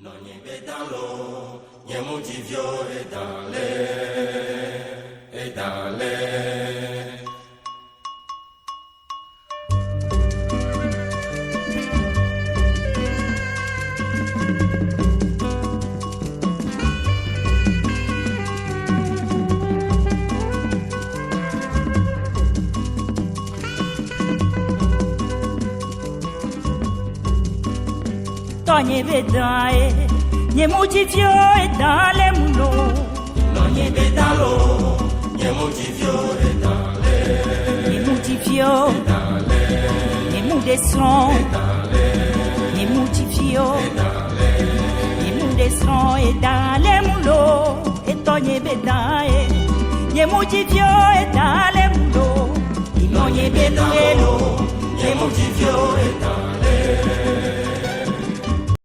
Nonye bedalo, nyemuji vyo edale. Nonye bedale, nyemuji vyo edale mulo. Nonye bedalo, nyemuji vyo edale. Nyemuji vyo Edale, nyemude son. edale, Nyemuji vyo edale. nyemude son edale mulo. Etonye bedale, nyemuji vyo edale mulo. Nonye bedalo, Nyemuji vyo edale.